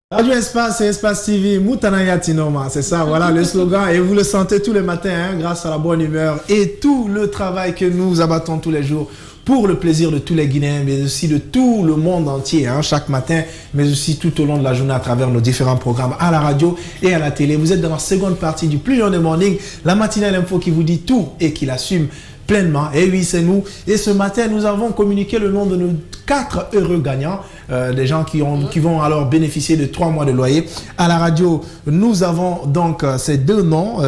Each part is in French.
Radio Espace et Espace TV, Moutanaya Tinoma, c'est ça, voilà le slogan. Et vous le sentez tous les matins, hein, grâce à la bonne humeur et tout le travail que nous abattons tous les jours pour le plaisir de tous les Guinéens, mais aussi de tout le monde entier, hein, chaque matin, mais aussi tout au long de la journée à travers nos différents programmes à la radio et à la télé. Vous êtes dans la seconde partie du Plus Journée Morning, la matinale info qui vous dit tout et qui l'assume pleinement. Et oui, c'est nous. Et ce matin, nous avons communiqué le nom de nos 4 heureux gagnants, des gens qui vont alors bénéficier de 3 mois de loyer. À la radio, nous avons donc ces 2 noms.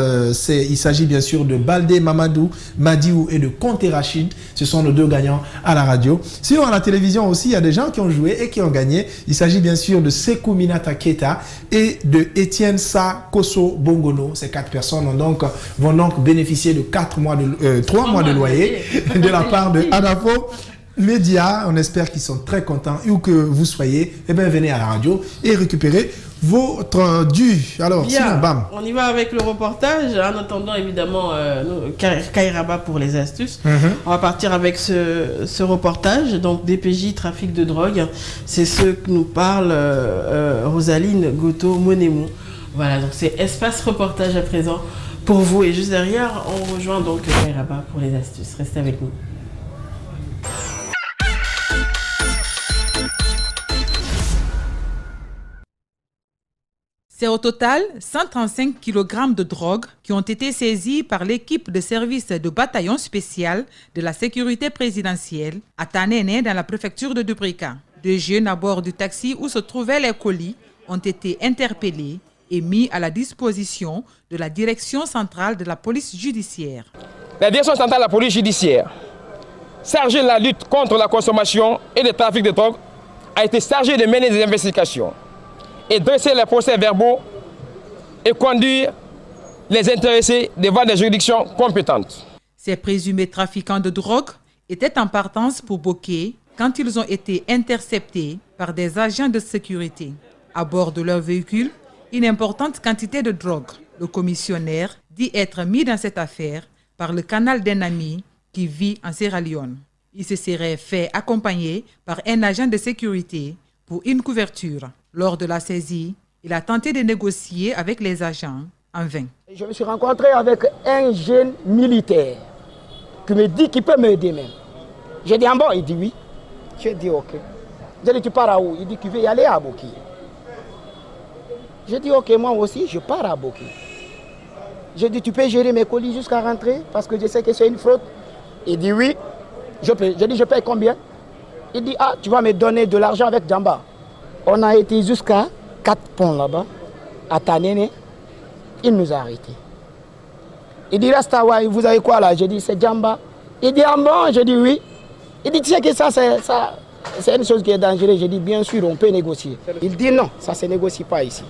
Il s'agit bien sûr de Baldé Mamadou Madiou et de Conté Rachid. Ce sont nos 2 gagnants à la radio. Sinon, à la télévision aussi, il y a des gens qui ont joué et qui ont gagné. Il s'agit bien sûr de Sekou Minata Keita et de Étienne Sa Kosso Bongono. Ces 4 personnes vont donc bénéficier de 3 mois de loyer de la part de Adafo Média. On espère qu'ils sont très contents. Où que vous soyez, eh bien, venez à la radio et récupérez votre dû. Alors, bien, sinon, bam. On y va avec le reportage. En attendant, évidemment, Kairaba pour les astuces. On va partir avec ce reportage. Donc, DPJ, trafic de drogue. C'est ce que nous parle Rosaline Goto-Monemu. Voilà, donc c'est Espace Reportage à présent pour vous. Et juste derrière, on rejoint donc Kairaba pour les astuces. Restez avec nous. C'est au total 135 kg de drogue qui ont été saisis par l'équipe de service de bataillon spécial de la sécurité présidentielle à Tanene dans la préfecture de Dubrika. 2 jeunes à bord du taxi où se trouvaient les colis ont été interpellés et mis à la disposition de la direction centrale de la police judiciaire. La direction centrale de la police judiciaire, chargée de la lutte contre la consommation et le trafic de drogue, a été chargée de mener des investigations et dresser les procès-verbaux et conduire les intéressés devant des juridictions compétentes. Ces présumés trafiquants de drogue étaient en partance pour Boké quand ils ont été interceptés par des agents de sécurité. À bord de leur véhicule, une importante quantité de drogue. Le commissionnaire dit être mis dans cette affaire par le canal d'un ami qui vit en Sierra Leone. Il se serait fait accompagner par un agent de sécurité pour une couverture. Lors de la saisie, il a tenté de négocier avec les agents en vain. Je me suis rencontré avec un jeune militaire qui me dit qu'il peut m'aider même. J'ai dit, ah bon? Il dit oui. J'ai dit ok. J'ai dit, tu pars à où? Il dit qu'il veut y aller à Boki. J'ai dit ok, moi aussi je pars à Boki. J'ai dit, tu peux gérer mes colis jusqu'à rentrer parce que je sais que c'est une fraude. Il dit oui, je paye. J'ai dit, je paye combien? Il dit, ah, tu vas me donner de l'argent avec Djamba. On a été jusqu'à 4 ponts là-bas, à Tanene. Il nous a arrêtés. Il dit, Rastawa, vous avez quoi là? J'ai dit, c'est Djamba. Il dit, ah bon? J'ai dit, oui. Il dit, tu sais que ça, c'est une chose qui est dangereuse. J'ai dit, bien sûr, on peut négocier. Il dit, non, ça ne se négocie pas ici.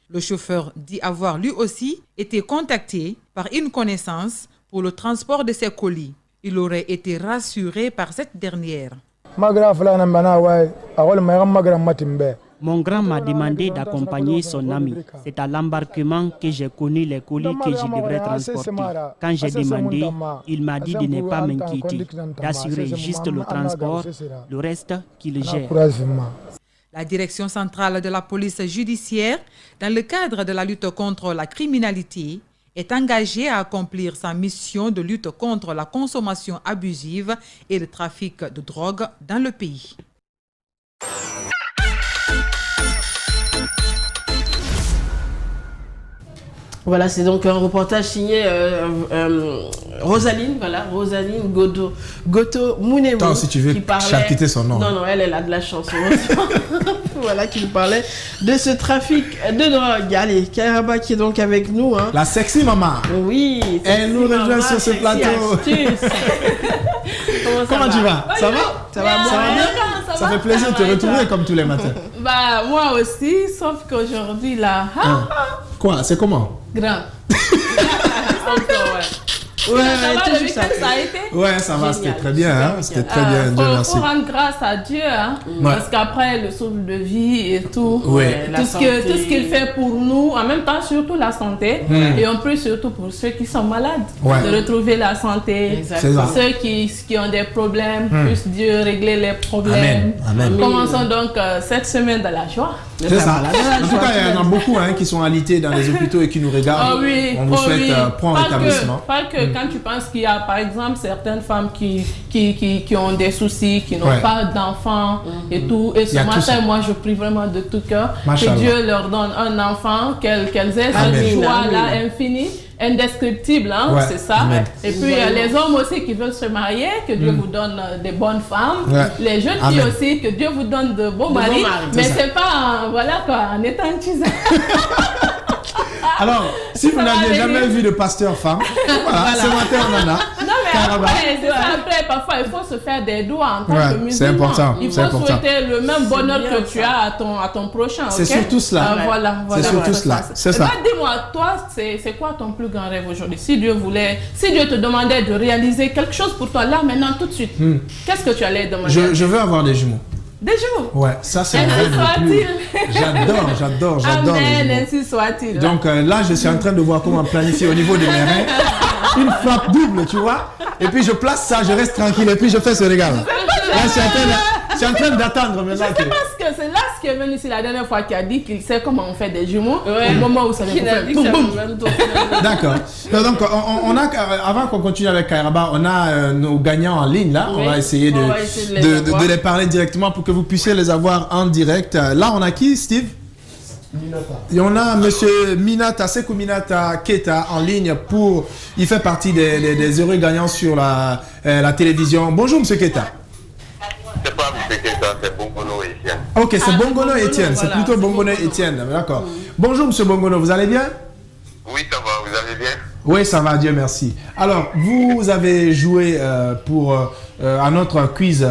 Le chauffeur dit avoir lui aussi été contacté par une connaissance pour le transport de ses colis. Il aurait été rassuré par cette dernière. Mon grand m'a demandé d'accompagner son ami. C'est à l'embarquement que j'ai connu les colis que je devrais transporter. Quand j'ai demandé, il m'a dit de ne pas m'inquiéter, d'assurer juste le transport, le reste qu'il gère. La direction centrale de la police judiciaire, dans le cadre de la lutte contre la criminalité, est engagée à accomplir sa mission de lutte contre la consommation abusive et le trafic de drogue dans le pays. Voilà, c'est donc un reportage signé Rosaline Goto-Monemu. Attends, si tu veux chapitre son nom. Non, elle a de la chance. Voilà, qui nous parlait de ce trafic de drogue. Allez, Kairaba qui est donc avec nous. Hein. La sexy maman. Oui. Elle nous rejoint sur ce plateau. Comment tu vas? Ça va? Ça va bien? Ça fait plaisir de te retrouver comme tous les matins. Bah, moi aussi, sauf qu'aujourd'hui, là... Quoi? C'est comment? Grand. Encore, ouais. Ouais, Le week-end, ça a été. Ouais, ça va, c'était très bien. Hein? C'était très bien, Dieu merci. Faut rendre grâce à Dieu, hein? Parce qu'après, le souffle de vie et tout, tout ce qu'il fait pour nous, en même temps, surtout la santé, et en plus, surtout pour ceux qui sont malades, de retrouver la santé. Ceux qui ont des problèmes, puisse Dieu régler les problèmes. Amen. Commençons donc cette semaine de la joie. C'est ça. En tout cas, il y en a beaucoup qui sont alités dans les hôpitaux et qui nous regardent. On vous souhaite prompt rétablissement. Pas que quand tu penses qu'il y a, par exemple, certaines femmes qui ont des soucis, qui n'ont pas d'enfants et tout. Et ce matin, moi, je prie vraiment de tout cœur que Dieu leur donne un enfant, qu'elles aient cette joie-là infinie. Indescriptible, hein, c'est ça. Et puis les hommes aussi qui veulent se marier, que Dieu vous donne des bonnes femmes. Les jeunes filles aussi, que Dieu vous donne de bons maris. Mais c'est pas en étant tisane. Alors, si vous n'aviez jamais vu de pasteur femme, voilà, ce matin on en a. Non mais après, c'est ça, après, parfois il faut se faire des doigts en tant que musulman. C'est important. Il faut souhaiter le même bonheur que tu as à ton prochain. C'est surtout cela. Voilà. C'est surtout cela. C'est ça. Dis-moi, toi, c'est quoi ton plus grand rêve aujourd'hui? Si Dieu te demandait de réaliser quelque chose pour toi là, maintenant, tout de suite, qu'est-ce que tu allais demander? Je veux avoir des jumeaux. Des jumeaux? Ouais, ça c'est un rêve le plus. J'adore. Amen, ainsi soit-il. Donc là, je suis en train de voir comment planifier au niveau de mes reins. Une frappe double, tu vois. Et puis je place ça, je reste tranquille et puis je fais ce regard. Là, je suis en train d'attendre maintenant. Je sais pas ce que c'est là ce qui est venu ici la dernière fois qui a dit qu'il sait comment on fait des jumeaux. Au moment où ça vient faire. D'accord. Donc on a, avant qu'on continue avec Kairaba, on a nos gagnants en ligne là. On va essayer de les parler directement pour que vous puissiez les avoir en direct. Là, on a qui, Steve? Et on a monsieur Minata, Sekou Minata Keita en ligne il fait partie des heureux gagnants sur la télévision. Bonjour monsieur Keita. C'est pas monsieur Keita, c'est Bongono Etienne. Ok, c'est Bongono Etienne, c'est plutôt Bongono Etienne, d'accord. Bonjour monsieur Bongono, vous allez bien? Oui, ça va, vous allez bien? Oui, ça va, Dieu merci. Alors, vous avez joué à notre quiz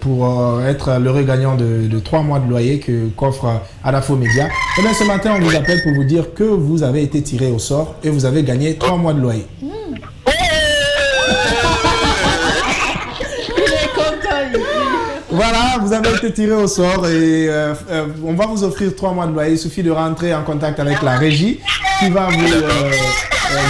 pour être l'heureux gagnant de 3 mois de loyer qu'offre Adafo Média. Et bien, ce matin, on vous appelle pour vous dire que vous avez été tiré au sort et vous avez gagné 3 mois de loyer. Voilà, vous avez été tiré au sort et on va vous offrir 3 mois de loyer. Il suffit de rentrer en contact avec la régie qui va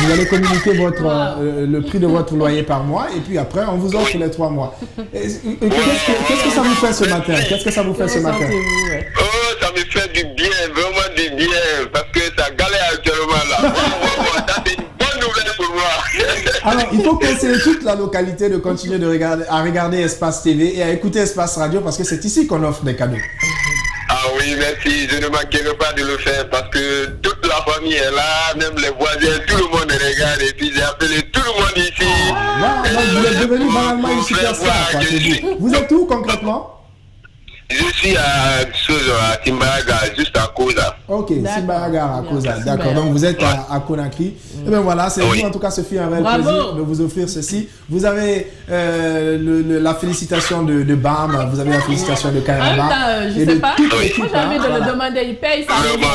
vous allez communiquer le prix de votre loyer par mois et puis après on vous offre les 3 mois. Qu'est-ce que ça vous fait ce matin? Qu'est-ce que ça vous fait ce matin? Oh, ça me fait du bien, vraiment du bien, parce que ça galère actuellement là. Ça c'est une bonne nouvelle pour moi. Alors, il faut conseiller toute la localité de continuer à regarder Espace TV et à écouter Espace Radio parce que c'est ici qu'on offre des cadeaux. Ah oui, merci. Je ne manquerai pas de le faire parce que toute la famille est là, même les voisins, tout le monde regarde et puis j'ai appelé tout le monde ici. Vous êtes devenu banalement une superstar. Vous êtes où concrètement? Je suis à Timbaraga, juste à Koza. Ok, Timbaraga à Koza. D'accord, donc vous êtes à Conakry. Et bien voilà, c'est vous en tout cas, ce fut un réel plaisir de vous offrir ceci. Vous avez la félicitation de BAM, vous avez la félicitation de Kairaba. Je sais pas, moi j'ai envie de le demander, il paye ça. Vraiment,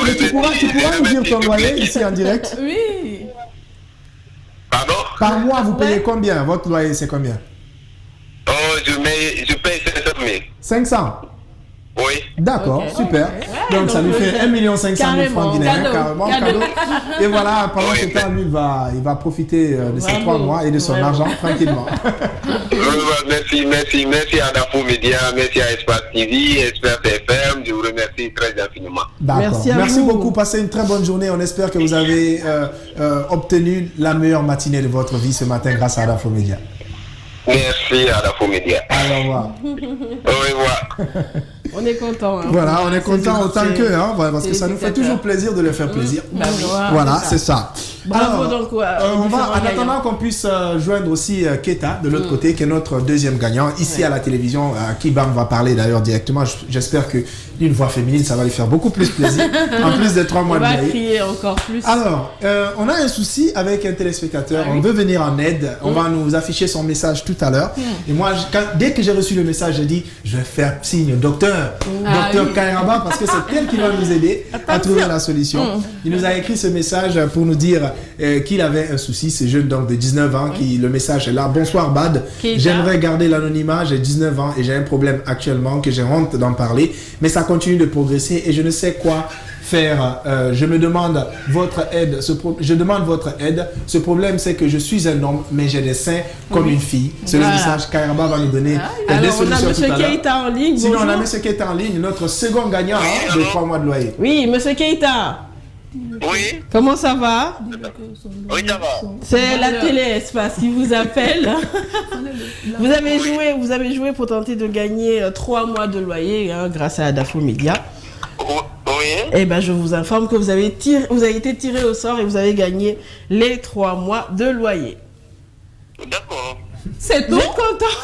mais tu pourras nous dire ton loyer ici en direct? Oui. Pardon? Par mois, vous payez combien? Votre loyer, c'est combien? Oh, je paye 500 000. 500? Oui. D'accord, super. Ouais, donc ça lui fait 1 500 000 francs guinéens, carrément, cadeau. Et voilà, pendant ce temps, lui, il va profiter de ces 3 mois et de son argent tranquillement. Merci à Adafo Média, merci à Espace TV, Espace FM, je vous remercie très infiniment. D'accord, merci beaucoup, passez une très bonne journée. On espère que vous avez obtenu la meilleure matinée de votre vie ce matin grâce à Adafo Média. Merci à Adafo Média. Au revoir. Au revoir. On est content. Hein. Voilà, on est content autant qu'eux, hein, parce que ça nous fait toujours plaisir de leur faire plaisir. Voilà, c'est ça. Bravo. Alors, donc, on va, en attendant qu'on puisse joindre aussi Keita de l'autre côté, qui est notre deuxième gagnant, ici à la télévision, qui Bam va parler d'ailleurs directement. J'espère qu'une voix féminine, ça va lui faire beaucoup plus plaisir, en plus des 3 mois de loyer. On va crier encore plus. Alors, on a un souci avec un téléspectateur, on veut venir en aide, on va nous afficher son message tout à l'heure. Et moi, dès que j'ai reçu le message, j'ai dit, je vais faire signe au docteur. docteur Kairaba, parce que c'est elle qui va nous aider à trouver la solution. Il nous a écrit ce message pour nous dire qu'il avait un souci, ce jeune donc de 19 ans, le message est là. Bonsoir Bad, j'aimerais garder l'anonymat, j'ai 19 ans et j'ai un problème actuellement que j'ai honte d'en parler, mais ça continue de progresser et je ne sais quoi faire. Je me demande votre aide. Je demande votre aide. Ce problème, c'est que je suis un homme, mais j'ai des seins comme une fille. C'est le message Kairaba va nous donner des solutions tout à l'heure. Keita en ligne. Sinon, bonjour. on a M. Keita en ligne, notre second gagnant de 3 mois de loyer. Oui, M. Keita. Oui. Comment ça va? Oui, ça va. C'est la télé Espace qui vous appelle. Vous avez joué pour tenter de gagner 3 mois de loyer grâce à Adafo Media. Oui. Eh ben, je vous informe que vous avez été tiré au sort et vous avez gagné les 3 mois de loyer. D'accord. C'est tout? Vous êtes content?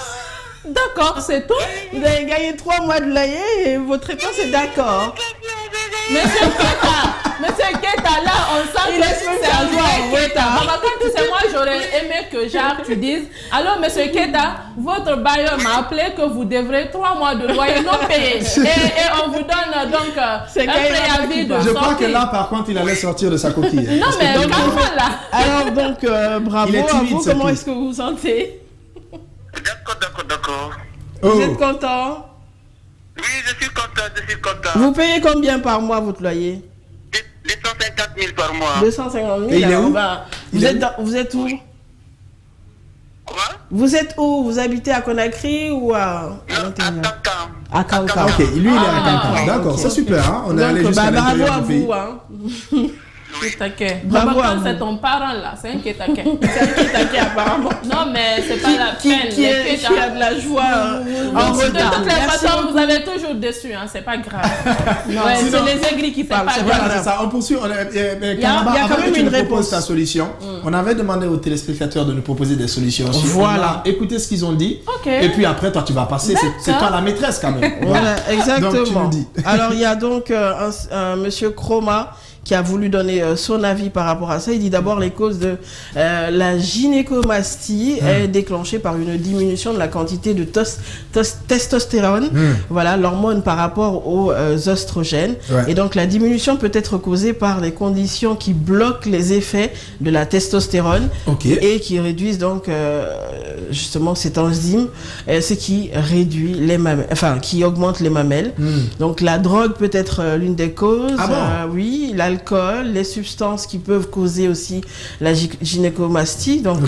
D'accord, c'est tout. Vous avez gagné 3 mois de loyer et votre réponse est d'accord. Monsieur Keita, là, on sent que c'est un vrai Keita. Maman, quand c'est moi, j'aurais aimé que Jacques, tu dises, alors Monsieur Keita, votre bailleur m'a appelé que vous devrez 3 mois de loyer non payé. Et on vous donne donc un préavis de sortie. Je crois que là, par contre, il allait sortir de sa coquille. Non, mais comment là? Alors donc, bravo à vous. Comment est-ce que vous vous sentez? D'accord. Vous êtes content? Oui, je suis content. Vous payez combien par mois votre loyer? 250 000 par mois. 250 000. Et il est où? Vous êtes où? Quoi? Vous êtes où? Vous habitez à Conakry ou à l'intérieur? À Kankan. Ok, lui, il est à Kankan. D'accord, c'est super. Hein? On est allé jusqu'à l'intérieur du pays. Bravo à vous. Bravo à vous. C'est ton parent là, c'est un Kétaké. C'est un Kétaké apparemment. Non mais c'est pas la peine. Qui a de la joie en De retard. toutes les façons, vous avez toujours déçu, hein, c'est pas grave. Ouais, c'est les aigris qui parlent. Voilà, c'est ça. On poursuit. Il y a quand même une réponse. Ta solution. On avait demandé aux téléspectateurs de nous proposer des solutions. Voilà. Écoutez ce qu'ils ont dit. Okay. Et puis après, toi, tu vas passer. C'est toi la maîtresse quand même. Voilà, exactement. Donc, tu nous dis. Alors, il y a donc un monsieur Chroma qui a voulu donner son avis par rapport à ça. Il dit d'abord les causes de la gynécomastie est déclenchée par une diminution de la quantité de testostérone, voilà, l'hormone par rapport aux oestrogènes. Ouais. Et donc la diminution peut être causée par les conditions qui bloquent les effets de la testostérone et qui réduisent donc justement cette enzyme, ce qui réduit les mamelles, enfin qui augmente les mamelles. Donc la drogue peut être l'une des causes. Ah bon? Oui, l'alcool, les substances qui peuvent causer aussi la gynécomastie. Donc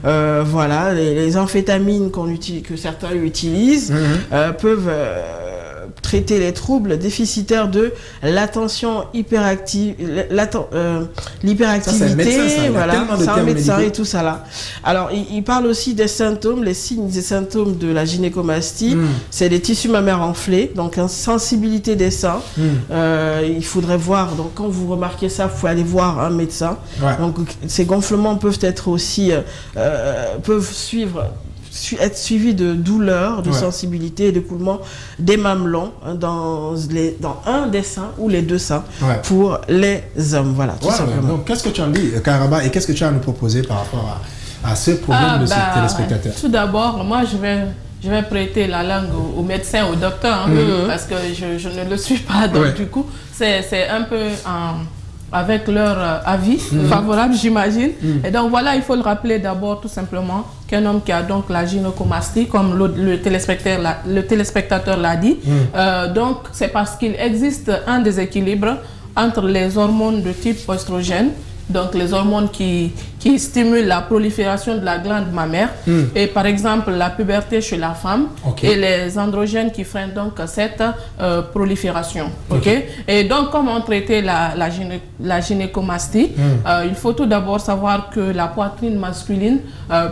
voilà, les amphétamines que certains utilisent peuvent traiter les troubles déficitaires de l'attention hyperactive, l'hyperactivité, voilà, c'est un médecin et tout ça là. Alors, il parle aussi des symptômes, les signes et symptômes de la gynécomastie. C'est des tissus mammaires enflés, donc sensibilité des seins. Il faudrait voir, donc quand vous remarquez ça, vous pouvez aller voir un médecin. Ouais. Donc, ces gonflements peuvent être aussi, peuvent être suivi de douleurs, de sensibilité et d'écoulement des mamelons dans un des seins ou les deux seins pour les hommes. Voilà, tout simplement. Donc, qu'est-ce que tu en dis, Kairaba, et qu'est-ce que tu as à nous proposer par rapport à ce problème de ce téléspectateur? Tout d'abord, moi, je vais prêter la langue au médecin, au docteur, parce que je ne le suis pas. Donc, du coup, c'est un peu avec leur avis favorable, j'imagine. Et donc voilà, il faut le rappeler d'abord tout simplement qu'un homme qui a donc la gynécomastie, comme le téléspectateur l'a dit, donc c'est parce qu'il existe un déséquilibre entre les hormones de type oestrogène, donc les hormones qui stimulent la prolifération de la glande mammaire et par exemple la puberté chez la femme et les androgènes qui freinent donc cette prolifération. Et donc comment traiter la gynécomastie? Il faut tout d'abord savoir que la poitrine masculine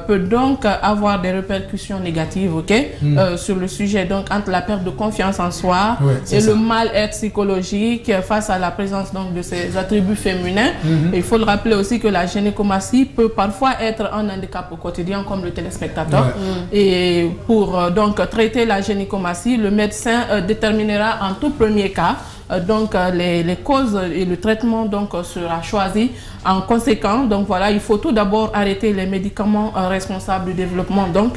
peut donc avoir des répercussions négatives sur le sujet, donc entre la perte de confiance en soi et le mal-être psychologique face à la présence donc de ces attributs féminins. Et il faut le rappeler aussi que la gynécomastie peut parfois être un handicap au quotidien comme le téléspectateur. Et pour donc traiter la gynécomastie, le médecin déterminera en tout premier cas donc les causes et le traitement donc sera choisi en conséquence. Donc voilà, il faut tout d'abord arrêter les médicaments responsables du développement donc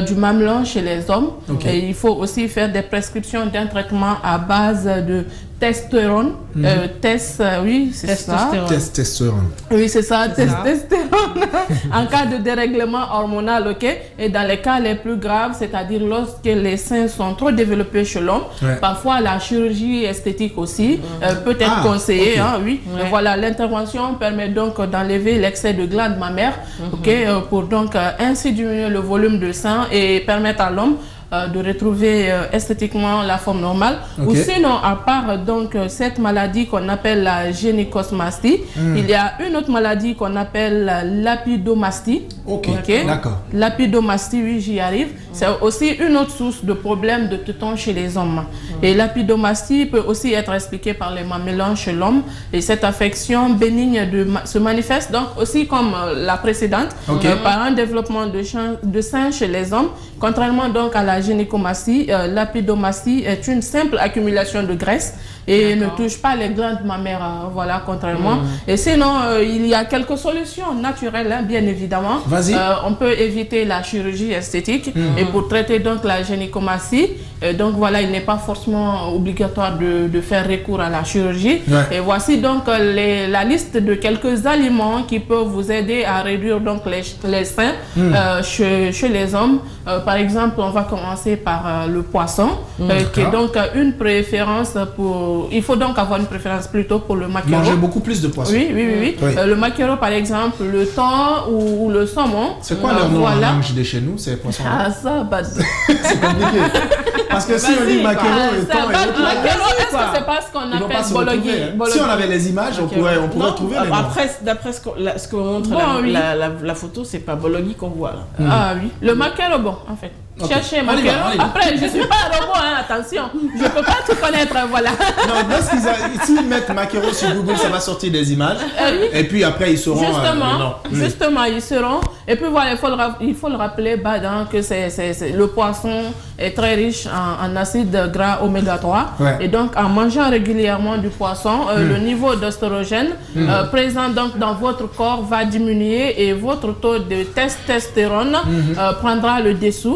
du mamelon chez les hommes. Et il faut aussi faire des prescriptions d'un traitement à base de testostérone. Oui, c'est ça. Testostérone. Oui, c'est ça, testostérone. En cas de dérèglement hormonal, et dans les cas les plus graves, c'est-à-dire lorsque les seins sont trop développés chez l'homme, parfois la chirurgie esthétique aussi peut être conseillée. Voilà, l'intervention permet donc d'enlever l'excès de glandes mammaires, pour donc ainsi diminuer le volume de sang et permettre à l'homme de retrouver esthétiquement la forme normale. Ou sinon, à part donc cette maladie qu'on appelle la gynécosmastie, il y a une autre maladie qu'on appelle l'apidomastie. D'accord. L'apidomastie, oui, j'y arrive. C'est aussi une autre source de problèmes de tétons chez les hommes. Et l'apidomastie peut aussi être expliquée par les mamelons chez l'homme. Et cette affection bénigne se manifeste donc aussi comme la précédente, par un développement de sein chez les hommes. Contrairement donc à la gynécomastie, l'apidomastie est une simple accumulation de graisse et ne touche pas les glandes mammaires, voilà, contrairement. Et sinon, il y a quelques solutions naturelles, bien évidemment. On peut éviter la chirurgie esthétique et pour traiter donc la gynécomastie, donc voilà, il n'est pas forcément obligatoire de faire recours à la chirurgie. Et voici donc la liste de quelques aliments qui peuvent vous aider à réduire donc les seins chez les hommes. Par exemple, on va commencer par le poisson, qui est donc une préférence pour... Il faut donc avoir une préférence plutôt pour le maquereau. Manger beaucoup plus de poissons. Oui. Le maquereau, par exemple, le thon ou le saumon. C'est quoi leur nom en langue de chez nous, ces poissons? Ah, ça, c'est compliqué. Parce que si on dit maquereau, le thon et l'autre... Maquereau, est-ce que c'est pas ce qu'on appelle bologui? Si on avait les images, on pourrait trouver les noms. Après, d'après ce que montre la photo, c'est pas bologui qu'on voit là. Ah oui. Le maquereau, bon, en fait. Cherchez maquereau. Après, je suis pas un robot, attention. Je peux pas tout connaître, voilà. Non, s'ils mettent maquereau sur Google, ça va sortir des images. Et puis après, ils sauront... Justement, ils seront. Et puis voilà, il faut le rappeler, Badan, que le poisson est très riche en acides gras oméga 3. Et donc, en mangeant régulièrement du poisson, le niveau d'oestrogène présent donc dans votre corps va diminuer et votre taux de testostérone prendra le dessus.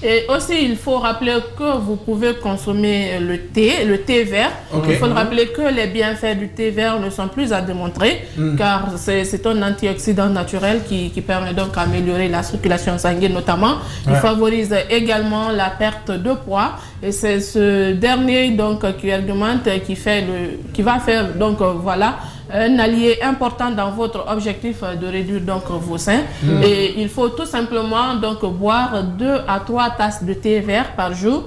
Et aussi, il faut rappeler que vous pouvez consommer le thé vert. Il faut le rappeler que les bienfaits du thé vert ne sont plus à démontrer, car c'est un antioxydant naturel qui permet donc d'améliorer la circulation sanguine notamment. Il favorise également la perte de poids. Et c'est ce dernier donc qui argumente, qui va faire donc voilà un allié important dans votre objectif de réduire donc vos seins. Et il faut tout simplement donc boire 2 à 3 tasses de thé vert par jour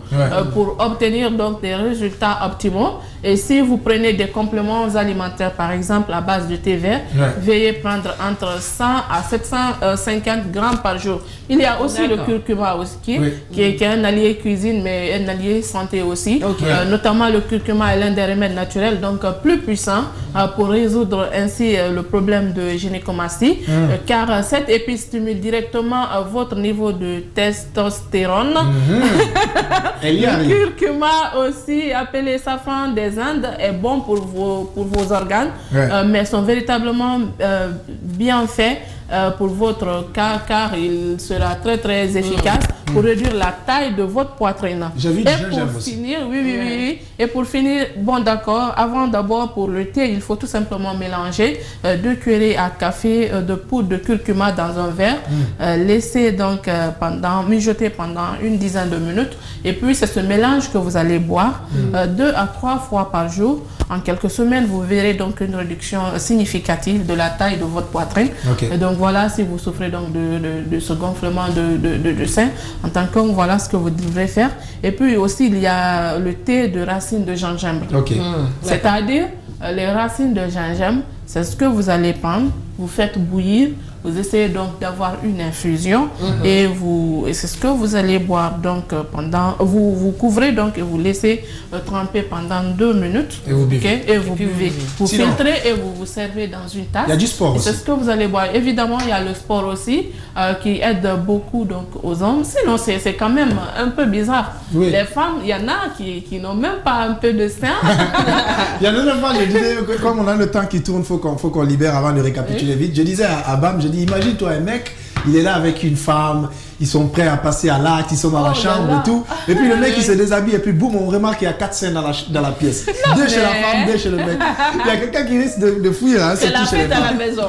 pour obtenir donc des résultats optimaux. Et si vous prenez des compléments alimentaires, par exemple à base de thé vert, veuillez prendre entre 100 à 750 grammes par jour. Il y a aussi le curcuma aussi, qui est un allié cuisine, mais un allié santé aussi. Notamment le curcuma est l'un des remèdes naturels, donc plus puissant pour résoudre ainsi le problème de gynécomastie, car cette épice stimule directement votre niveau de testostérone. Le curcuma, aussi appelé safran des Indes, est bon pour vos organes, mais sont véritablement bien faits pour votre cas, car il sera très très efficace pour réduire la taille de votre poitrine. J'ai vu du gingembre aussi. Et pour finir, bon d'accord, d'abord pour le thé, il faut tout simplement mélanger 2 cuillerées à café de poudre de curcuma dans un verre, laisser donc mijoter pendant une dizaine de minutes, et puis c'est ce mélange que vous allez boire 2 à 3 fois par jour. En quelques semaines, vous verrez donc une réduction significative de la taille de votre poitrine. Et donc voilà, si vous souffrez donc de ce gonflement de sein, en tant qu'homme, voilà ce que vous devrez faire. Et puis aussi, il y a le thé de racines de gingembre. C'est-à-dire, les racines de gingembre, c'est ce que vous allez prendre, vous faites bouillir, vous essayez donc d'avoir une infusion et c'est ce que vous allez boire. Donc pendant, vous couvrez donc et vous laissez tremper pendant 2 minutes. Et vous buvez. Okay, et vous buvez. Vous filtrez et vous vous servez dans une tasse. Il y a du sport aussi. C'est ce que vous allez boire. Évidemment, il y a le sport aussi qui aide beaucoup donc, aux hommes. Sinon, c'est quand même un peu bizarre. Oui. Les femmes, il y en a qui n'ont même pas un peu de sein. Il y en a même pas, je disais, comme on a le temps qui tourne, faut qu'on libère avant de récapituler vite. Je disais à Bam, je dis, imagine-toi un mec, il est là avec une femme, ils sont prêts à passer à l'acte, ils sont dans la chambre et tout. Et puis le mec, il se déshabille et puis boum, on remarque qu'il y a 4 scènes dans la pièce. 2 chez la femme, 2 chez le mec. Il y a quelqu'un qui risque de fuir, hein, c'est la fête à la maison.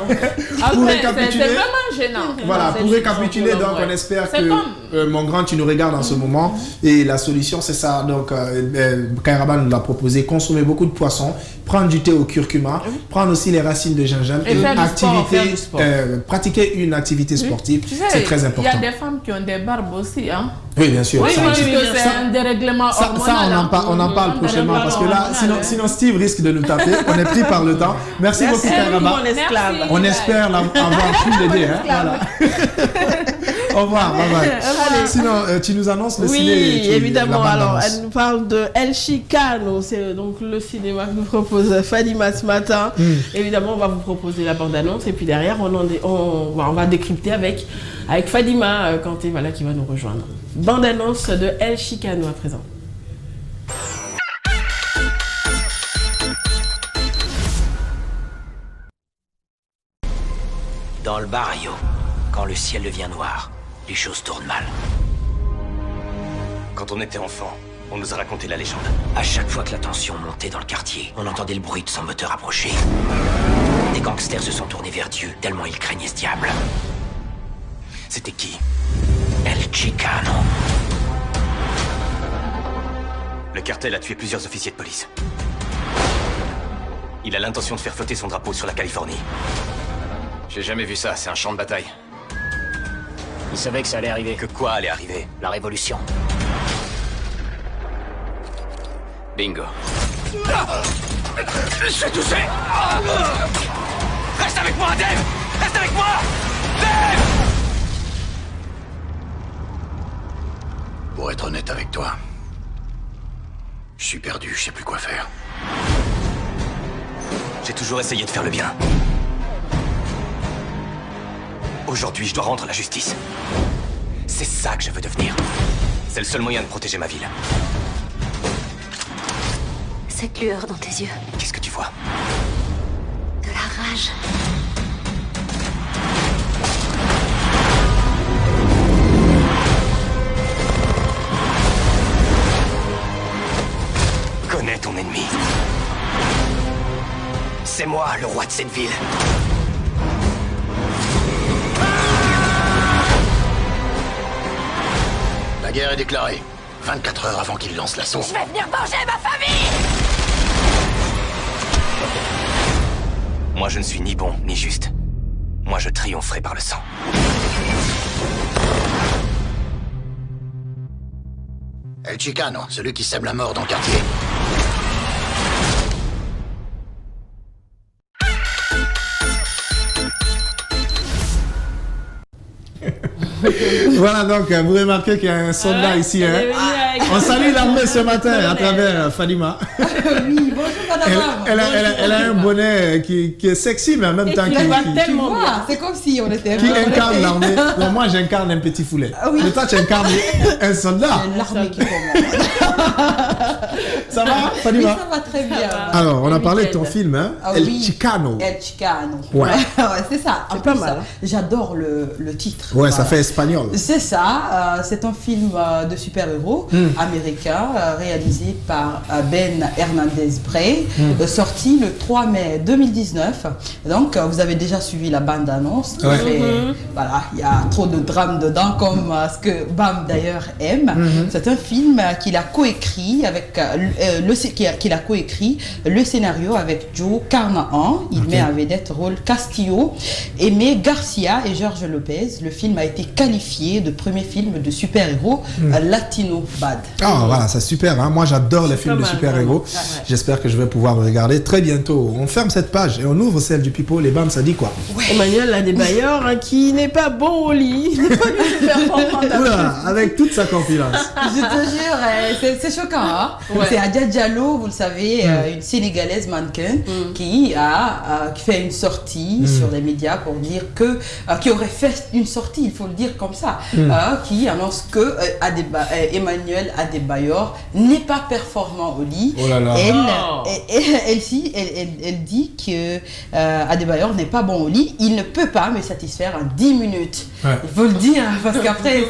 Après, c'est vraiment gênant. Voilà, pour récapituler, donc on espère que mon grand, tu nous regardes en ce moment. Et la solution, c'est ça. Donc, Kairaba nous l'a proposé, consommer beaucoup de poissons, prendre du thé au curcuma, prendre aussi les racines de gingembre et pratiquer une activité sportive. Tu sais, c'est très important. Il y a des femmes qui ont des barbes aussi, hein. Oui, bien sûr. Oui, c'est un dérèglement hormonal. Ça, on en parle prochainement parce que là, sinon Steve risque de nous taper. On est pris par le temps. Merci beaucoup, Kairaba. On espère avoir pu l'aider. Hein. Voilà. Au revoir, bye bye. Sinon, tu nous annonces le ciné. Oui, évidemment. Alors, elle nous parle de El Chicano. C'est donc le cinéma que nous propose Fadima ce matin. Évidemment, on va vous proposer la bande-annonce et puis derrière, on va décrypter avec Fadima Kanté, voilà, qui va nous rejoindre. Bande-annonce de El Chicano à présent. Dans le barrio, quand le ciel devient noir, les choses tournent mal. Quand on était enfant, on nous a raconté la légende. À chaque fois que la tension montait dans le quartier, on entendait le bruit de son moteur approcher. Des gangsters se sont tournés vers Dieu, tellement ils craignaient ce diable. C'était qui? El Chicano. Le cartel a tué plusieurs officiers de police. Il a l'intention de faire flotter son drapeau sur la Californie. J'ai jamais vu ça, c'est un champ de bataille. Il savait que ça allait arriver. Que quoi allait arriver? La révolution. Bingo. Je suis touché. Reste avec moi, Dave! Reste avec moi! Dave! Pour être honnête avec toi, je suis perdu, je sais plus quoi faire. J'ai toujours essayé de faire le bien. Aujourd'hui, je dois rendre la justice. C'est ça que je veux devenir. C'est le seul moyen de protéger ma ville. Cette lueur dans tes yeux. Qu'est-ce que tu vois? De la rage. Connais ton ennemi. C'est moi, le roi de cette ville. La guerre est déclarée. 24 heures avant qu'il lance l'assaut. Je vais venir manger ma famille! Moi, je ne suis ni bon, ni juste. Moi, je triompherai par le sang. El Chicano, celui qui sème la mort dans le quartier. Voilà, donc vous remarquez qu'il y a un soldat ici. Hein. On salue l'armée ce matin à travers Fadima. Oui, bonjour madame. Elle a un bonnet qui est sexy, mais en même temps qui c'est comme si on était... Qui incarne l'armée. Donc moi, j'incarne un petit foulet. Oui. Mais toi, tu incarnes un soldat. C'est l'armée qui commande. Ça va, Fadima? Oui, ça va très bien. Alors, on a parlé de ton film, hein? El Chicano. El Chicano. Ouais. C'est ça. C'est pas mal. J'adore le titre. Ouais, ça fait espagnol. C'est ça. C'est un film de super-héros américain réalisé par Ben Hernandez-Bray, sorti le 3 mai 2019. Donc, vous avez déjà suivi la bande-annonce. Voilà, il y a trop de drame dedans, comme ce que Bam d'ailleurs aime. C'est un film qu'il a coécrit avec avec qu'il a coécrit le scénario avec Joe Carnahan. Il met en vedette rôle Castillo, Aimé Garcia et George Lopez. Le film a été qualifié de premier film de super-héros latino bad. Ah voilà, c'est super. Hein. Moi, j'adore les films de super-héros. J'espère que je vais pouvoir le regarder très bientôt. On ferme cette page et on ouvre celle du People. Et bam, ça dit quoi? Emmanuel Adebayor, hein, qui n'est pas bon au lit. Oula, avec toute sa confidence. Je te jure, c'est choquant. Hein? C'est Adia Diallo, vous le savez, une Sénégalaise mannequin qui fait une sortie sur les médias pour dire qui aurait fait une sortie, il faut le dire comme ça, qui annonce que Emmanuel Adebayor n'est pas performant au lit. Oh là là. Elle dit que Adebayor n'est pas bon au lit. Il ne peut pas me satisfaire en 10 minutes. Il faut le dire, parce qu'après,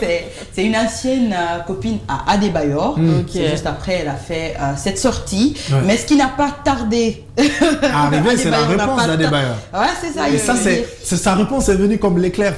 c'est une ancienne copine à Adebayor. C'est juste après, elle a fait cette sortie. Mais ce qui n'a pas tardé arriver, c'est la réponse d'Adebayor. Ouais, c'est ça. Et ça, sa réponse est venue comme l'éclair.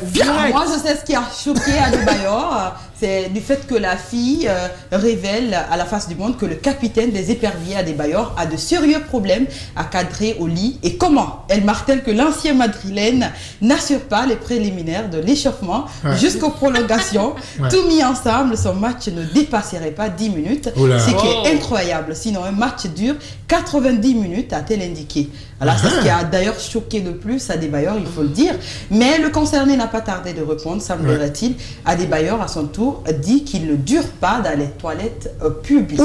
Moi, je sais ce qui a choqué Adebayor. C'est du fait que la fille révèle à la face du monde que le capitaine des éperviers Adebayor a de sérieux problèmes à cadrer au lit. Et comment? Elle martèle que l'ancien madrilène n'assure pas les préliminaires de l'échauffement jusqu'aux prolongations. Tout mis ensemble, son match ne dépasserait pas 10 minutes. Ce qui est incroyable. Sinon, un match dure 90 minutes, a-t-elle indiqué. Alors, c'est ce qui a d'ailleurs choqué le plus Adebayor, il faut le dire. Mais le concerné n'a pas tardé de répondre, semblerait-il. Adebayor, à son tour, dit qu'il ne dure pas dans les toilettes publiques.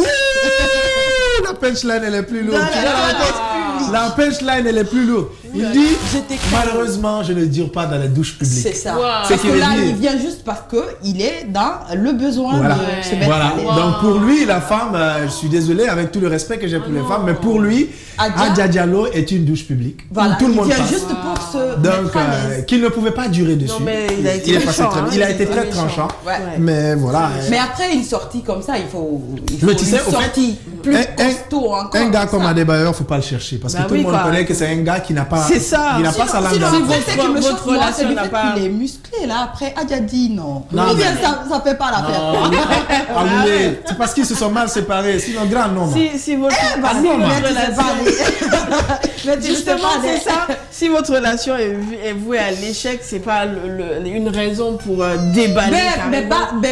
La punchline, elle est plus lourde. La punchline, elle est plus lourde. Il dit, malheureusement, je ne dure pas dans les douches publiques. C'est ça. Parce que là, il vient juste parce qu'il est dans le besoin de se mettre à l'aise. Donc pour lui, la femme, je suis désolé avec tout le respect que j'ai pour les femmes, mais pour lui, Adia Diallo est une douche publique. Voilà, tout le monde vient passe. juste pour se donc, qu'il ne pouvait pas durer dessus. Non, mais il a été il a été très tranchant. Mais voilà. Mais après une sortie comme ça, il faut mais tu sais, une sortie plus costaud encore. Un gars comme Adebayor, il ne faut pas le chercher. Parce que tout le monde connaît que c'est un gars qui n'a pas sa langue dans la poche. Votre relation n'a pas... Il est musclé là, après Adia dit non. Ou bien ça ne fait pas l'affaire. C'est parce qu'ils se sont mal séparés. Sinon, grand nombre. Si votre justement, c'est ça. Si votre relation est vouée à l'échec, c'est pas une raison pour déballer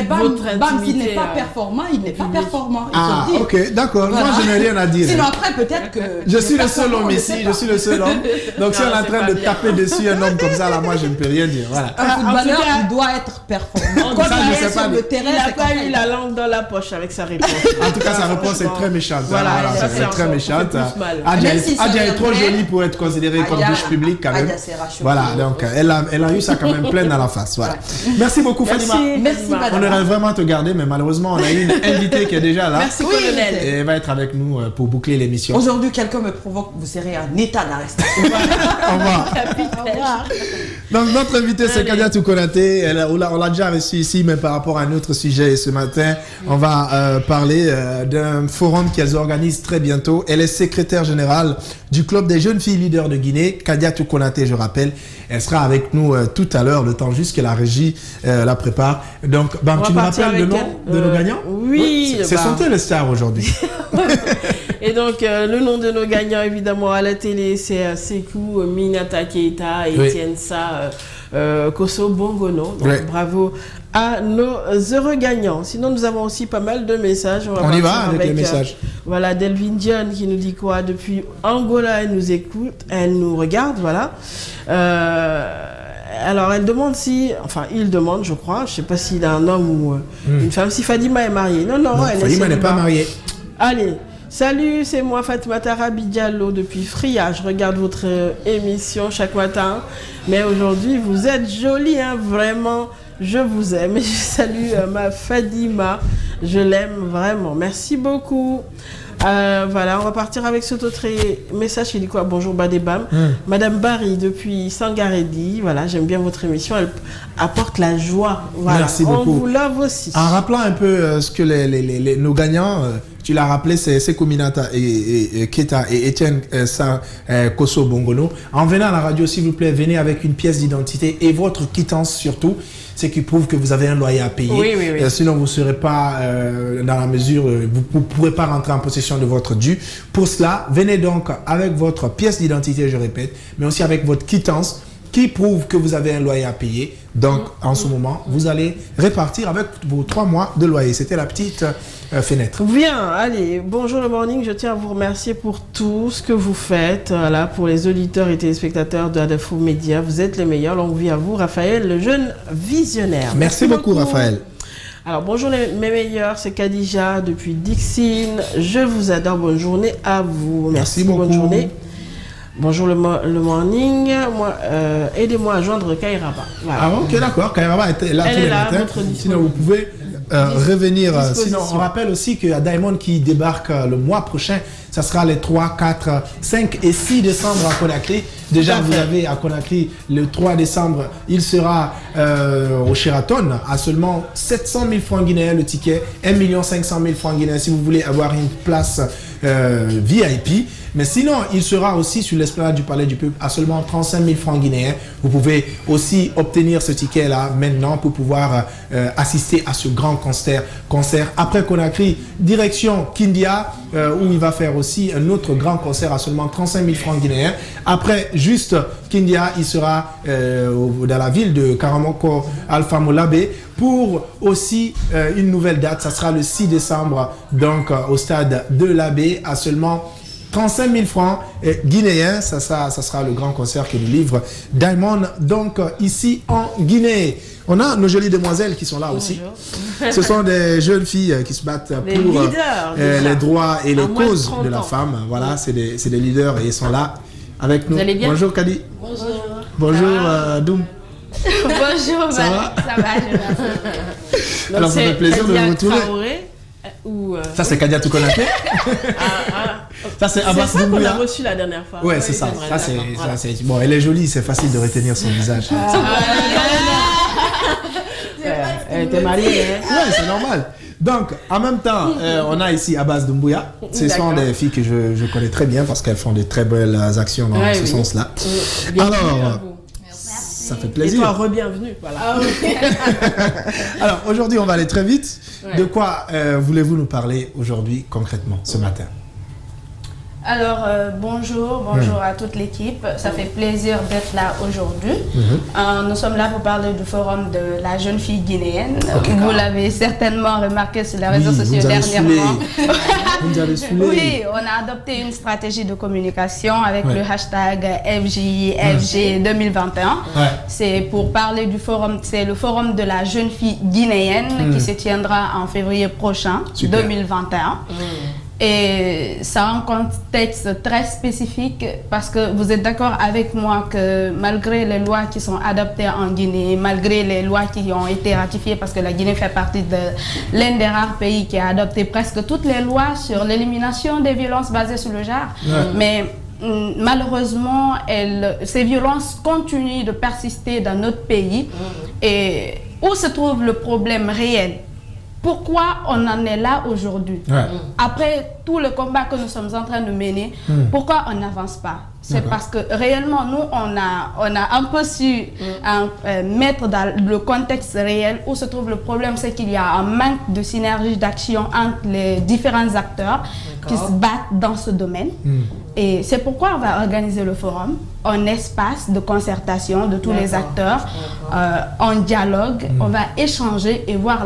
votre intimité. S'il n'est pas performant, il n'est pas performant. Ah, ok, d'accord. Moi, je n'ai rien à dire. Sinon, après, peut-être que... Je suis le seul homme ici. Je suis le seul homme. Donc, si on est en train de taper dessus un homme comme ça, là, moi, je ne peux rien dire. Voilà. Un footballeur, il doit être performant. Ça, je sais pas. Il n'a pas eu la langue dans la poche avec sa réponse. En tout cas, sa réponse est très méchante. Voilà, c'est très méchante. Adia est trop jolie pour être considérée comme douche publique quand même. Voilà, donc elle a eu ça quand même plein dans la face. Voilà. Merci beaucoup, Fadima. Merci, madame. On aurait vraiment te garder, mais malheureusement, on a eu une invitée qui est déjà là. Merci, colonel. Et elle va être avec nous pour boucler l'émission. Aujourd'hui, quelqu'un me provoque, vous serez en état d'arrestation. Au revoir. Donc, notre invité, c'est Kadiatou Konaté. On l'a déjà reçu ici, mais par rapport à un autre sujet. Ce matin, on va parler d'un forum qu'elles organisent très bientôt. Elle est secrétaire générale du Club des jeunes filles leaders de Guinée. Kadiatou Konaté, je rappelle. Elle sera avec nous tout à l'heure, le temps juste que la régie la prépare. Donc, tu nous rappelles le nom de nos gagnants? Oui. Ce sont eux les stars aujourd'hui. Et donc, le nom de nos gagnants, évidemment, à la télé, c'est Sekou Minata Keita, Etienne Sa, Koso Bongono. Donc, bravo à nos heureux gagnants. Sinon, nous avons aussi pas mal de messages. On y va avec les messages. Voilà, Delvin Dion qui nous dit quoi? Depuis Angola, elle nous écoute, elle nous regarde, voilà. Alors, elle demande si... Enfin, il demande, je crois. Je ne sais pas s'il a un homme ou une femme. Si Fadima est mariée. Non, Fadima n'est pas mariée. Allez. Salut, c'est moi Fatoumata Rabi Diallo depuis Fria. Je regarde votre émission chaque matin. Mais aujourd'hui, vous êtes jolie, hein, vraiment. Je vous aime. Et je salue ma Fadima. Je l'aime vraiment. Merci beaucoup. Voilà, on va partir avec cet autre message qui dit quoi? Bonjour Badebam. Madame Barry depuis Sangaredi. Voilà, j'aime bien votre émission. Elle apporte la joie. Voilà. Merci beaucoup. On vous love aussi. En rappelant un peu ce que nos gagnants... tu l'as rappelé, c'est Sekou Minata et Keita et Etienne Kosso Bongono. En venant à la radio, s'il vous plaît, venez avec une pièce d'identité et votre quittance surtout, c'est qui prouve que vous avez un loyer à payer. Oui. Sinon, vous ne serez pas dans la mesure, vous ne pourrez pas rentrer en possession de votre dû. Pour cela, venez donc avec votre pièce d'identité, je répète, mais aussi avec votre quittance qui prouve que vous avez un loyer à payer. Donc, en ce moment, vous allez répartir avec vos 3 mois de loyer. C'était la petite fenêtre. Bien, allez, bonjour le morning. Je tiens à vous remercier pour tout ce que vous faites. Voilà, pour les auditeurs et téléspectateurs de Adafou Média, vous êtes les meilleurs. Longue vie à vous, Raphaël, le jeune visionnaire. Merci beaucoup, Raphaël. Alors, bonjour mes meilleurs, c'est Khadija depuis Dixine. Je vous adore, bonne journée à vous. Merci beaucoup. Bonne journée. Bonjour le morning, aidez-moi à joindre Kairaba. Voilà. Ah ok, d'accord, Kairaba est là tous les matins. Sinon vous pouvez revenir. Sinon on rappelle aussi qu'il y a Diamond qui débarque le mois prochain. Ça sera les 3, 4, 5 et 6 décembre à Conakry. Déjà vous avez à Conakry le 3 décembre, il sera au Sheraton à seulement 700 000 francs guinéens le ticket, 1 500 000 francs guinéens si vous voulez avoir une place VIP. Mais sinon, il sera aussi sur l'esplanade du Palais du Peuple à seulement 35 000 francs guinéens. Vous pouvez aussi obtenir ce ticket-là maintenant pour pouvoir assister à ce grand concert. Après Conakry, direction Kindia, où il va faire aussi un autre grand concert à seulement 35 000 francs guinéens. Après, juste Kindia, il sera dans la ville de Karamoko, Alpha Molabé, pour aussi une nouvelle date. Ça sera le 6 décembre, donc au stade de l'Abbé, à seulement 35 000 francs guinéens. Ça sera le grand concert que nous livre Diamond, donc ici en Guinée. On a nos jolies demoiselles qui sont là aussi. Ce sont des jeunes filles qui se battent pour les droits et les causes de la femme. Voilà, c'est des leaders et ils sont là avec nous. Vous allez bien? Bonjour Kadi. Bonjour. Bonjour Doum. Bonjour, ça va? Ça va, je vais. Alors ça fait plaisir de vous retrouver. Ça c'est Kadia Toukonaté. Ça c'est Abbas C'est ça qu'on a Doumbouya. reçu la dernière fois. Ouais, c'est ça. Bon, elle est jolie, c'est facile de retenir son visage. Elle était mariée. Ouais, c'est normal. Donc, en même temps, on a ici Abbas Doumbouya. Ce sont des filles que je connais très bien parce qu'elles font de très belles actions dans ce sens-là. Alors, ça fait plaisir. Et toi, re-bienvenue. Voilà. Alors, aujourd'hui, on va aller très vite. Ouais. De quoi voulez-vous nous parler aujourd'hui, concrètement, ce matin? Alors, bonjour à toute l'équipe. Ça fait plaisir d'être là aujourd'hui. Nous sommes là pour parler du forum de la jeune fille guinéenne. Okay. Vous l'avez certainement remarqué sur les réseaux sociaux dernièrement. Vous nous avez saoulé. Oui, on a adopté une stratégie de communication avec le hashtag FJFG 2021. Ouais. C'est pour parler du forum, c'est le forum de la jeune fille guinéenne qui se tiendra en février prochain, 2021. Et ça a un contexte très spécifique parce que vous êtes d'accord avec moi que malgré les lois qui sont adoptées en Guinée, malgré les lois qui ont été ratifiées, parce que la Guinée fait partie de l'un des rares pays qui a adopté presque toutes les lois sur l'élimination des violences basées sur le genre, mais malheureusement, ces violences continuent de persister dans notre pays. Et où se trouve le problème réel? Pourquoi on en est là aujourd'hui? Après tout le combat que nous sommes en train de mener, pourquoi on n'avance pas? C'est parce que réellement, nous, on a un peu su mettre dans le contexte réel où se trouve le problème, c'est qu'il y a un manque de synergie d'action entre les différents acteurs qui se battent dans ce domaine. Et c'est pourquoi on va organiser le forum, un espace de concertation de tous les acteurs, en dialogue. On va échanger et voir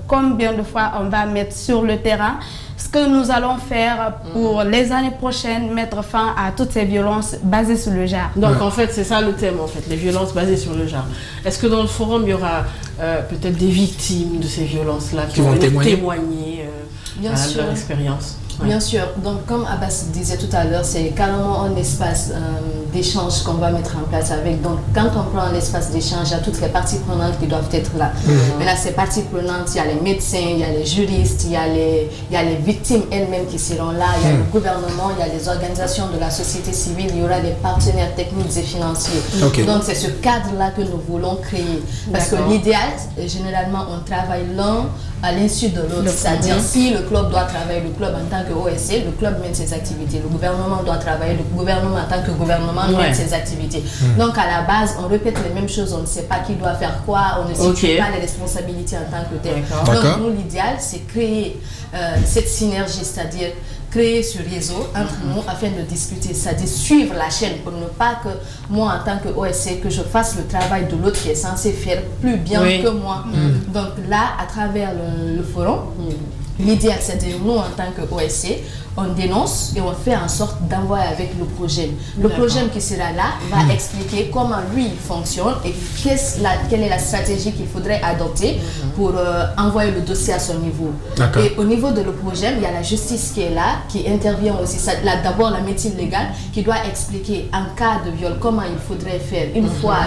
combien de fois on va mettre sur le terrain ce que nous allons faire pour les années prochaines, mettre fin à toutes ces violences basées sur le genre. Donc en fait, c'est ça le thème, en fait, les violences basées sur le genre. Est-ce que dans le forum, il y aura peut-être des victimes de ces violences-là qui vont témoigner Bien sûr. de leur expérience? Bien sûr. Donc, comme Abbas disait tout à l'heure, c'est carrément un espace d'échange qu'on va mettre en place avec. Donc, quand on prend l'espace d'échange, il y a toutes les parties prenantes qui doivent être là. Mais là, ces parties prenantes, il y a les médecins, il y a les juristes, il y a les victimes elles-mêmes qui seront là, il y a le gouvernement, il y a les organisations de la société civile, il y aura des partenaires techniques et financiers. Donc, c'est ce cadre-là que nous voulons créer. Parce que l'idéal, généralement, on travaille l'un à l'insu de l'autre. C'est-à-dire, si le club doit travailler, le club en tant que OSC, le club mène ses activités. Le gouvernement doit travailler, le gouvernement en tant que gouvernement mène ses activités. Donc, à la base, on répète les mêmes choses, on ne sait pas qui doit faire quoi, on ne situe pas les responsabilités en tant que tel. Donc, nous, l'idéal, c'est créer cette synergie, c'est-à-dire créer ce réseau entre nous afin de discuter, c'est-à-dire suivre la chaîne pour ne pas que moi en tant que OSC, que je fasse le travail de l'autre qui est censé faire plus bien que moi. Donc là, à travers le forum, l'idéal c'est de nous en tant que OSC, on dénonce et on fait en sorte d'envoyer avec le projet. Le projet qui sera là va expliquer comment lui il fonctionne et quelle est la stratégie qu'il faudrait adopter pour envoyer le dossier à son niveau. Et au niveau de le projet, il y a la justice qui est là, qui intervient aussi. D'abord la médecine légale qui doit expliquer en cas de viol comment il faudrait faire une fois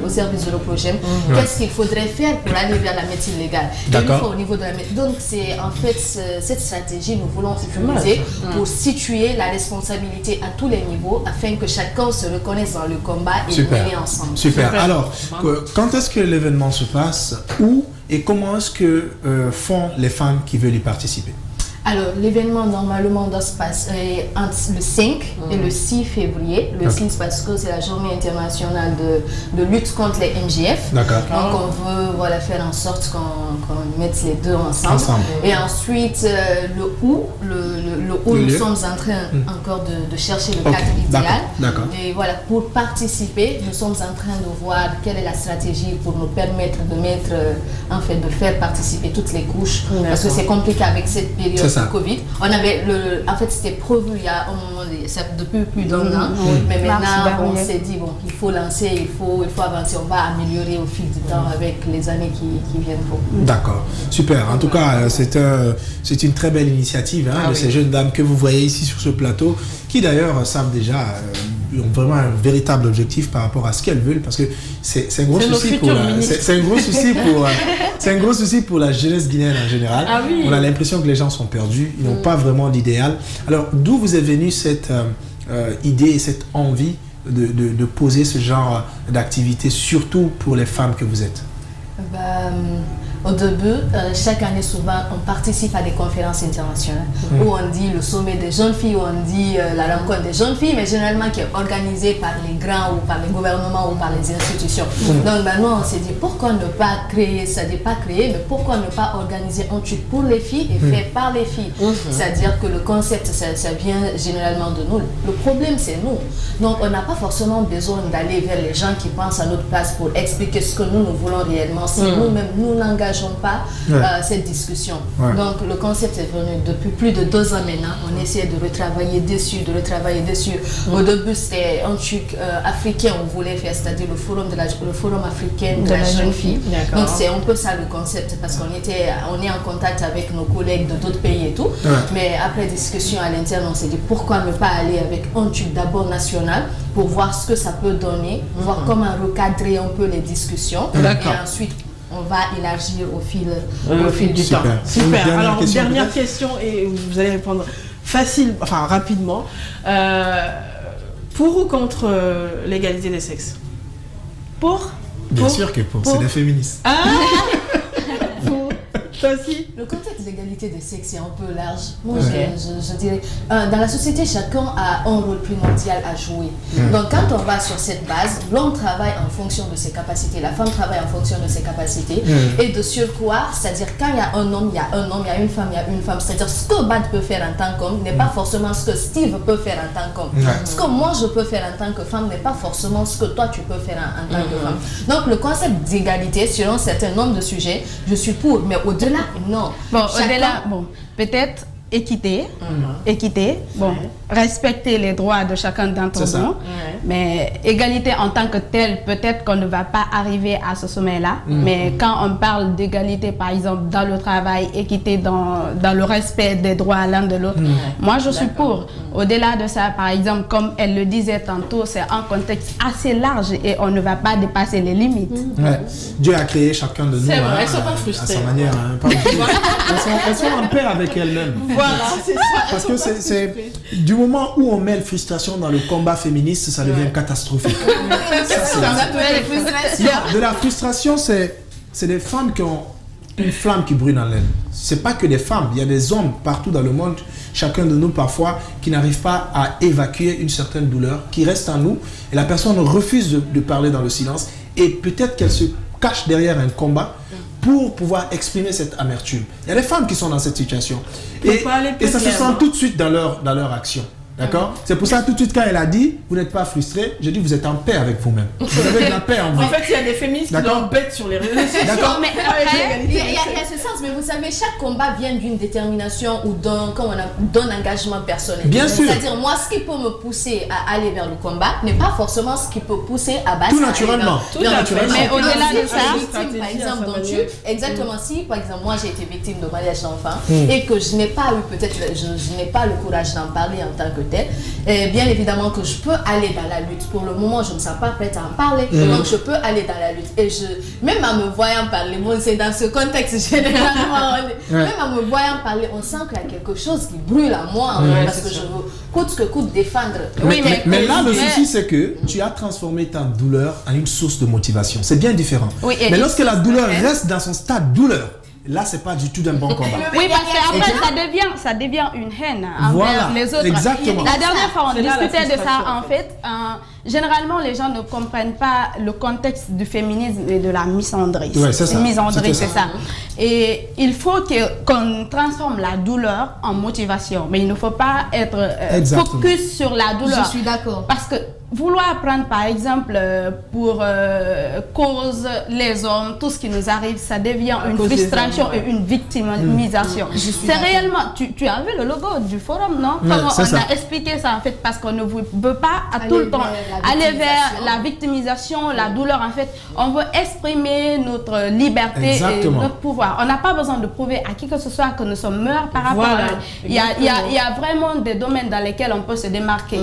au service de le projet, qu'est-ce qu'il faudrait faire pour aller vers la médecine légale. Et une fois au niveau de la médecine. Donc c'est en fait cette stratégie nous voulons utiliser pour situer la responsabilité à tous les niveaux afin que chacun se reconnaisse dans le combat et mener ensemble. Super. Alors, quand est-ce que l'événement se passe? Où et comment est-ce que font les femmes qui veulent y participer? Alors, l'événement normalement doit se passer entre le 5 et le 6 février. Le 6 parce que c'est la journée internationale de lutte contre les MGF. Donc, on veut faire en sorte qu'on mette les deux ensemble. Et ensuite, le août, nous sommes en train encore de chercher le cadre idéal. Et voilà, pour participer, nous sommes en train de voir quelle est la stratégie pour nous permettre de faire participer toutes les couches. Parce que c'est compliqué avec cette période. Covid. On avait en fait c'était prévu il y a un moment depuis plus d'un an, mais maintenant on s'est dit il faut lancer, il faut avancer, on va améliorer au fil du temps avec les années qui viennent. D'accord, super. En tout cas, c'est une très belle initiative de ces jeunes dames que vous voyez ici sur ce plateau, qui d'ailleurs savent déjà ont vraiment un véritable objectif par rapport à ce qu'elles veulent, parce que c'est un gros souci c'est un gros souci pour la jeunesse guinéenne en général. On a l'impression que les gens sont perdus, ils n'ont pas vraiment d'idéal. Alors d'où vous est venue cette idée et cette envie de poser ce genre d'activité, surtout pour les femmes que vous êtes? Au début, chaque année, souvent, on participe à des conférences internationales où on dit le sommet des jeunes filles, où on dit la rencontre des jeunes filles, mais généralement qui est organisée par les grands ou par les gouvernements ou par les institutions. Donc, nous, on s'est dit pourquoi ne pas créer, mais pourquoi ne pas organiser un truc pour les filles et fait par les filles. C'est-à-dire que le concept, ça vient généralement de nous. Le problème, c'est nous. Donc, on n'a pas forcément besoin d'aller vers les gens qui pensent à notre place pour expliquer ce que nous voulons réellement. Si nous-mêmes, nous n'engageons pas cette discussion. Donc le concept est venu depuis plus de 2 ans maintenant. On essaie de retravailler dessus. Au début c'était un truc africain on voulait faire, c'est-à-dire le forum africain de la jeune fille. Donc c'est un peu ça le concept, parce qu'on est en contact avec nos collègues de d'autres pays et tout. Mais après discussion à l'interne, on s'est dit pourquoi ne pas aller avec un truc d'abord national pour voir ce que ça peut donner, voir comment recadrer un peu les discussions et ensuite on va élargir au fil du temps. Super. Alors, dernière question, et vous allez répondre rapidement. Pour ou contre l'égalité des sexes? Pour? Bien sûr que pour. C'est des féministes. Toi aussi? Le contexte d'égalité des sexes est un peu large. Moi, je dirais, dans la société, chacun a un rôle primordial à jouer. Donc, quand on va sur cette base, l'homme travaille en fonction de ses capacités, la femme travaille en fonction de ses capacités. Et de surcroît, c'est-à-dire quand il y a un homme, il y a un homme, il y a une femme, il y a une femme. C'est-à-dire ce que Bad peut faire en tant qu'homme n'est pas forcément ce que Steve peut faire en tant qu'homme. Ce que moi, je peux faire en tant que femme n'est pas forcément ce que toi, tu peux faire en tant que femme. Donc, le concept d'égalité, sur un certain nombre de sujets, je suis pour, mais au-delà, non. Au-delà, peut-être équité, bon, respecter les droits de chacun d'entre nous, mais égalité en tant que telle, peut-être qu'on ne va pas arriver à ce sommet-là, mais quand on parle d'égalité, par exemple, dans le travail, équité dans le respect des droits l'un de l'autre, moi je suis pour. Au-delà de ça, par exemple, comme elle le disait tantôt, c'est un contexte assez large et on ne va pas dépasser les limites. Dieu a créé chacun de nous elles sont pas frustrées. à sa manière. Elles sont en paix avec elles-mêmes. Voilà, c'est ça. Parce que c'est du moment où on met la frustration dans le combat féministe, ça devient catastrophique. De la frustration, c'est des femmes qui ont une flamme qui brûle en elles. C'est pas que des femmes, il y a des hommes partout dans le monde, chacun de nous parfois, qui n'arrivent pas à évacuer une certaine douleur, qui reste en nous, et la personne refuse de parler dans le silence, et peut-être qu'elle se cache derrière un combat pour pouvoir exprimer cette amertume. Il y a des femmes qui sont dans cette situation. Et ça se sent tout de suite dans leur action. D'accord? C'est pour ça tout de suite quand elle a dit, vous n'êtes pas frustré, je dis vous êtes en paix avec vous-même. Vous avez de la paix en vous. En fait, il y a des féministes qui l'embêtent sur les réseaux sociaux. D'accord. Mais après, il y a ce sens, mais vous savez, chaque combat vient d'une détermination ou d'un engagement personnel. Bien sûr. C'est-à-dire, moi, ce qui peut me pousser à aller vers le combat n'est pas forcément ce qui peut pousser à battre. Tout naturellement. Tout naturellement. Mais au-delà de ça, par exemple, exactement, si par exemple, moi j'ai été victime de mariage d'enfant et que je n'ai pas eu peut-être, je n'ai pas le courage d'en parler en tant que tel, bien évidemment que je peux aller dans la lutte. Pour le moment, je ne me sens pas prête à en parler, donc je peux aller dans la lutte. Et même en me voyant parler, moi c'est dans ce contexte généralement, même en me voyant parler, on sent qu'il y a quelque chose qui brûle en moi, parce que je veux coûte que coûte défendre. Mais là, le souci, c'est que tu as transformé ta douleur en une source de motivation. C'est bien différent. Mais lorsque la douleur reste dans son stade douleur, là, c'est pas du tout d'un bon combat. Oui, parce qu'après, ça devient une haine envers les autres. Exactement. La dernière fois, on discutait de ça, en fait. Généralement, les gens ne comprennent pas le contexte du féminisme et de la misandrie. Ouais, c'est ça. Misandrie, c'est ça. Et il faut qu'on transforme la douleur en motivation. Mais il ne faut pas être focus sur la douleur. Je suis d'accord. Parce que vouloir prendre, par exemple, pour cause les hommes, tout ce qui nous arrive, ça devient une frustration et une victimisation. C'est réellement... Tu as vu le logo du forum, non? Comment on a expliqué ça, en fait, parce qu'on ne veut pas à tout le temps aller vers la victimisation, la douleur, en fait. On veut exprimer notre liberté et notre pouvoir. On n'a pas besoin de prouver à qui que ce soit que nous sommes meilleurs par rapport à eux. Il y a vraiment des domaines dans lesquels on peut se démarquer.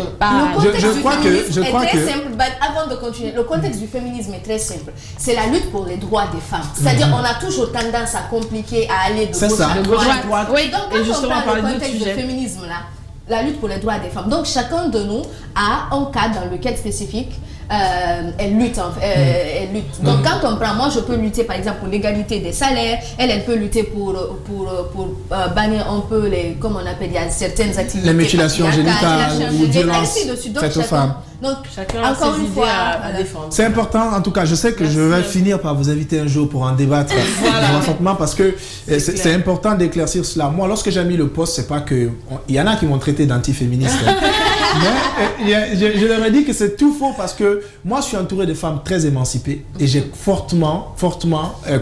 Je crois que simple, avant de continuer, le contexte du féminisme est très simple. C'est la lutte pour les droits des femmes. C'est-à-dire on a toujours tendance à compliquer, à aller de gauche à droite. Oui, donc quand on parle du contexte du féminisme là, la lutte pour les droits des femmes. Donc chacun de nous a un cadre dans lequel spécifique elle lutte. Donc quand on prend, moi je peux lutter par exemple pour l'égalité des salaires, elle peut lutter pour bannir un peu les, comme on appelle, il y a certaines activités. Les mutilations génitales ou violences faites aux femmes. Donc, chacun encore une fois à défendre. C'est important, en tout cas, je sais que je vais finir par vous inviter un jour pour en débattre parce que c'est important d'éclaircir cela. Moi, lorsque j'ai mis le poste, c'est pas que... Il y en a qui m'ont traité d'antiféministe. Mais je leur ai dit que c'est tout faux parce que moi, je suis entouré de femmes très émancipées et j'ai fortement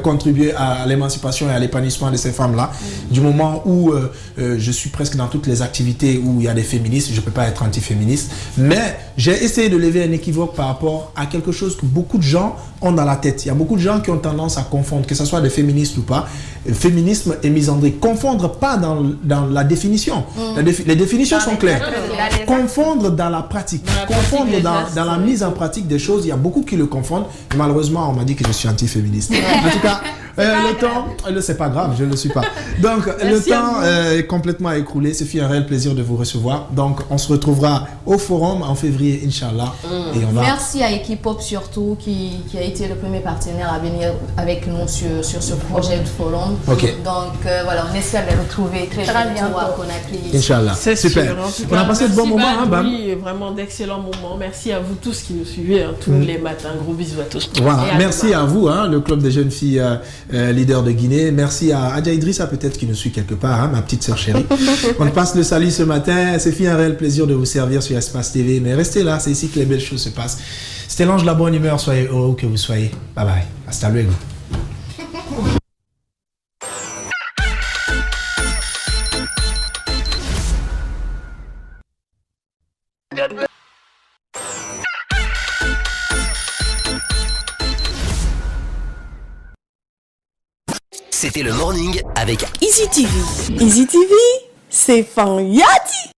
contribué à l'émancipation et à l'épanouissement de ces femmes-là. Du moment où je suis presque dans toutes les activités où il y a des féministes, je ne peux pas être antiféministe. Mais j'ai essayé de lever un équivoque par rapport à quelque chose que beaucoup de gens ont dans la tête. Il y a beaucoup de gens qui ont tendance à confondre, que ce soit des féministes ou pas, féminisme et misandrie. Confondre pas dans la définition. Les définitions sont claires. Confondre dans la pratique. Confondre dans la mise en pratique des choses. Il y a beaucoup qui le confondent. Et malheureusement, on m'a dit que je suis antiféministe. En tout cas, le temps, c'est pas grave, je ne le suis pas. Donc, le temps est complètement écoulé. Ce fut un réel plaisir de vous recevoir. Donc, on se retrouvera au forum en février, Inch'Allah. Et on va... Merci à Equipop surtout qui a été le premier partenaire à venir avec nous sur ce projet de forum. Okay. Donc, voilà, on espère les retrouver très bientôt à Conakry. Inch'Allah. C'est super. Sûr, on a passé de bons moments. Oui, vraiment d'excellents moments. Merci à vous tous qui nous suivez tous les matins. Gros bisous à tous. Voilà. Merci à vous, le club des jeunes filles leader de Guinée. Merci à Adja Idrissa, peut-être qui nous suit quelque part, ma petite sœur chérie. On passe le salut ce matin. C'est un réel plaisir de vous servir sur Espace TV. Mais restez là, c'est ici que les belles choses se passent. C'était l'ange de la bonne humeur. Soyez heureux que vous soyez. Bye bye. Hasta luego. écoutez le Morning avec Easy TV. Easy TV, c'est Fanyati.